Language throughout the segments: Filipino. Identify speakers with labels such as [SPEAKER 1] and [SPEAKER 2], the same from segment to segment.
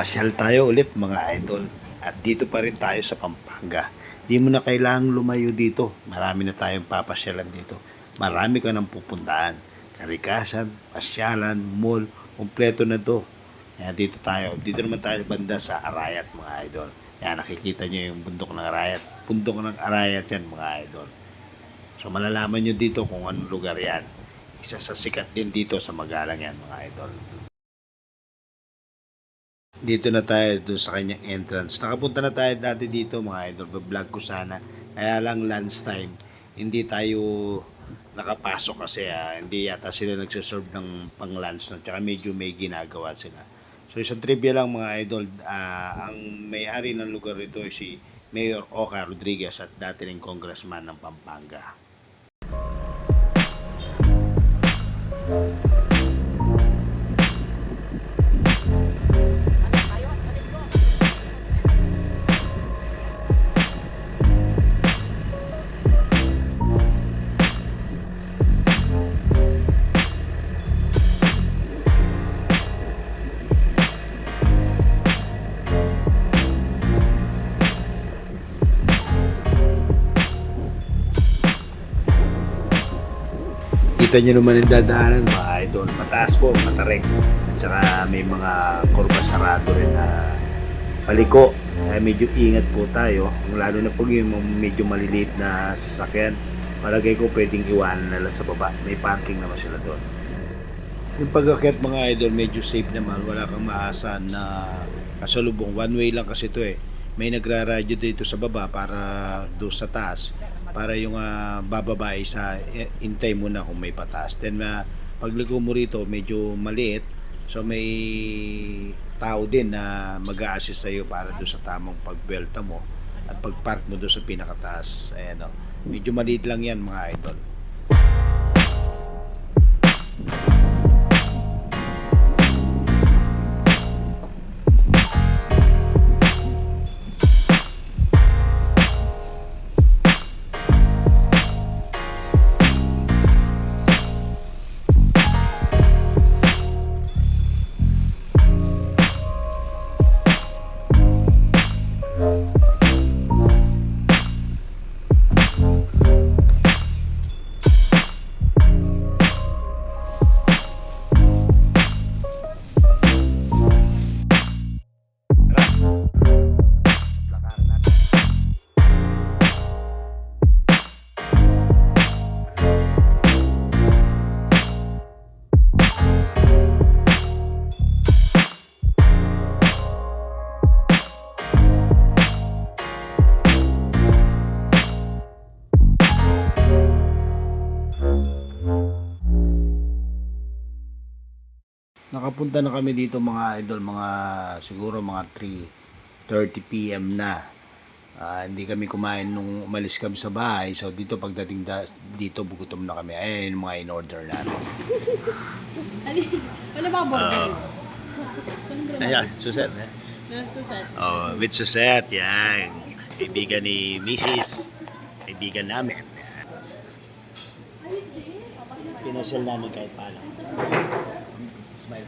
[SPEAKER 1] Papasyal tayo ulit mga idol. At dito pa rin tayo sa Pampanga. Di mo na kailangang lumayo dito. Marami na tayong papasyalan dito. Marami ka nang pupuntahan. Karikasan, pasyalan, mall, kumpleto na to. Kaya dito tayo. Dito naman tayo banda sa Arayat mga idol. Kaya nakikita nyo yung bundok ng Arayat. Bundok ng Arayat yan mga idol. So malalaman nyo dito kung anong lugar yan. Isa sa sikat din dito sa Magalang yan mga idol. Dito na tayo doon sa kanyang entrance. Nakapunta na tayo dati dito mga idol. Vlog ko sana. Kaya lang lunchtime. Hindi tayo nakapasok kasi hindi yata sila nagsaserve ng pang lunch. No? Tsaka medyo may ginagawa sila. So isang trivia lang mga idol. Ang may-ari ng lugar ito ay si Mayor Oka Rodriguez at dati ring congressman ng Pampanga. Kita nyo naman yung dadaanan mga idol. Mataas po, matarik. At saka may mga kurba sarado rin na paliko. Kaya medyo ingat po tayo. Lalo na po yung medyo maliliit na sasakyan. Palagay ko pwedeng iwanan na lang sa baba. May parking naman sila doon. Yung pag-akyat mga idol, medyo safe naman. Wala kang maasahan na kasalubong. One way lang kasi ito eh. May nagra-radyo dito sa baba para doon sa taas. Para yung bababa sa intay mo na kung may pataas. Then pagliko mo rito medyo maliit. So may tao din na mag-a-assist sa iyo para doon sa tamang pagbuelta mo at pag-park mo doon sa pinakataas. Ayan o. Medyo maliit lang yan mga idol. Nakapunta na kami dito mga idol, siguro mga 3:30 PM na. Hindi kami kumain nung umalis kami sa bahay. So dito pagdating dito gutom na kami. Ayun yung mga in-order namin.
[SPEAKER 2] Wala ba burger?
[SPEAKER 1] Ayan, Suset.
[SPEAKER 2] Suset.
[SPEAKER 1] Oh, with Suset, yan. Kaibigan ni Mrs. Kaibigan namin. Pinasal namin kahit paano. Smile.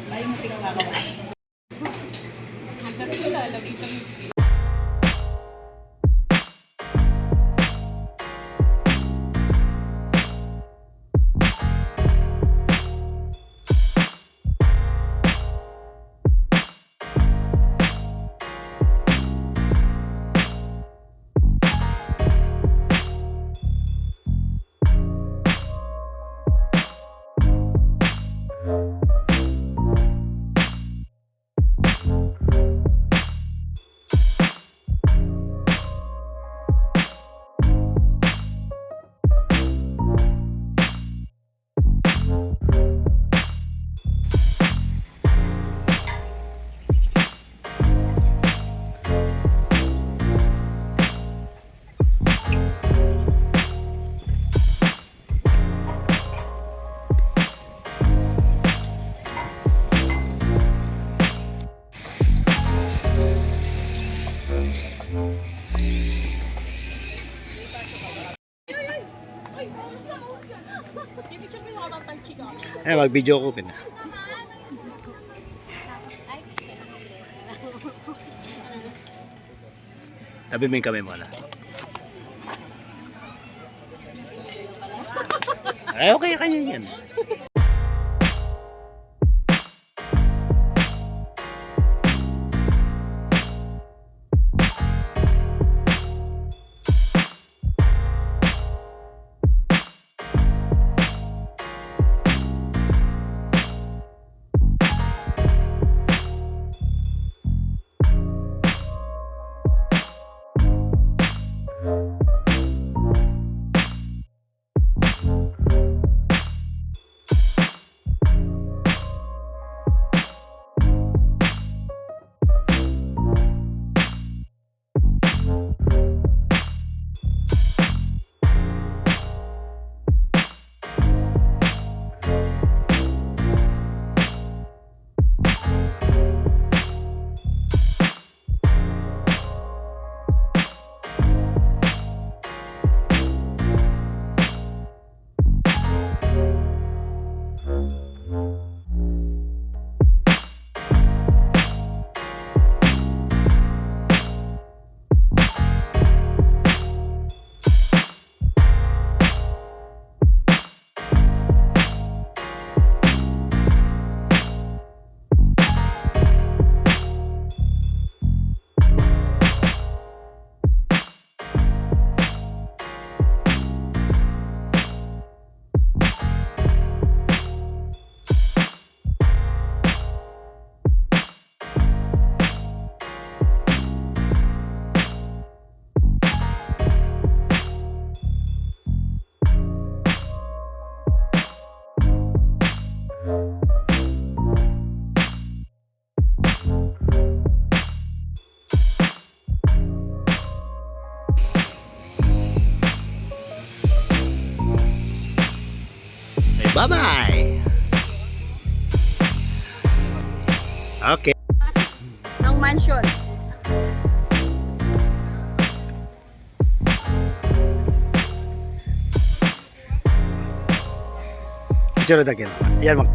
[SPEAKER 2] Ayaw mo tinawag ako. Hanggang sa lalagay kami.
[SPEAKER 1] Eh, mag-video ko pina. Tabi mo yung kamay mo na. Ay, okay, kanya yan. Bye-bye! Okay.
[SPEAKER 2] Ng mansion.
[SPEAKER 1] Picture na kin. Yan mag...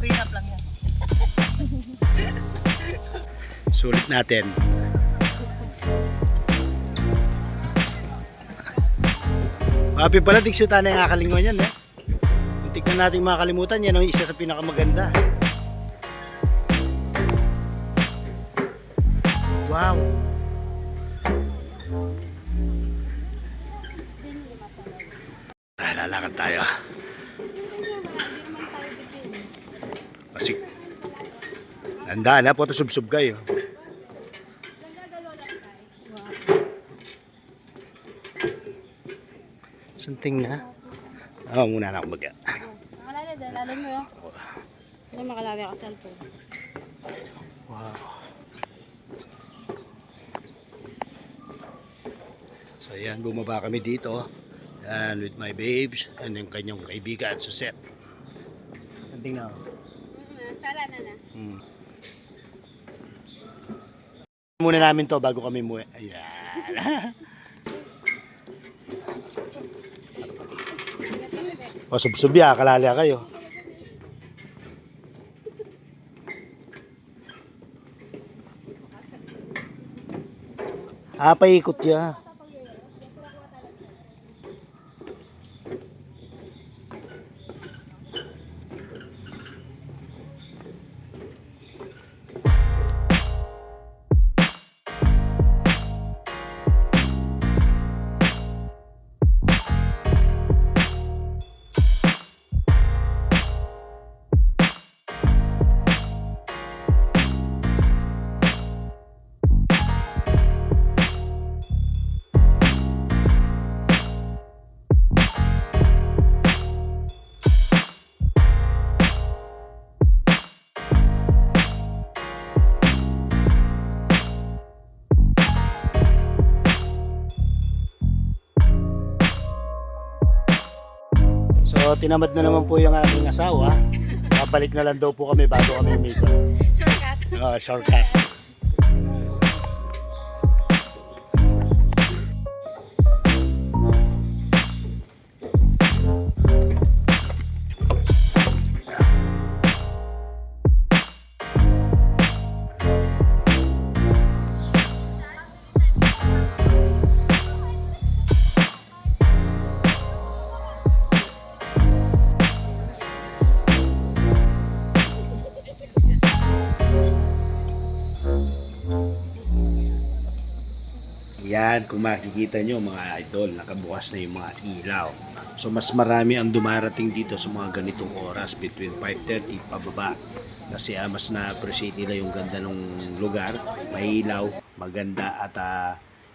[SPEAKER 2] Prenup lang yan.
[SPEAKER 1] Sulit natin. Happy pala, digsutan na yung kakalingon yan, eh. Muntik na nating makalimutan, yan ang isa sa pinakamaganda. Wow! Lalakad tayo. Kasi, tandaan na, photosubsub kayo. Something na. Muna na ako mag-
[SPEAKER 2] Makalala dyan, lalan mo yun. Hindi makalala ka cellphone.
[SPEAKER 1] Wow. So yan, bumaba kami dito. And with my babes and yung kanyang kaibigan, Suset. Something na.
[SPEAKER 2] Sala na na.
[SPEAKER 1] Muna namin to bago kami muwi. Ayan. O, subsubya, kalalya kayo. Paikot ya. tinamad na naman po yung aking asawa. Babalik na lang daw po kami bago kami umikot.
[SPEAKER 2] Shortcut.
[SPEAKER 1] Shortcut. Yan, kung makikita nyo mga idol, nakabukas na yung mga ilaw. So mas marami ang dumarating dito sa mga ganitong oras between 5:30 pababa. Kasi mas na-appreciate nila yung ganda ng lugar, may ilaw, maganda at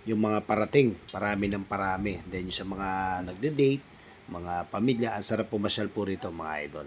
[SPEAKER 1] yung mga parating, parami ng parami. Then yung sa mga nagde-date, mga pamilya, ang sarap pumasyal po rito mga idol.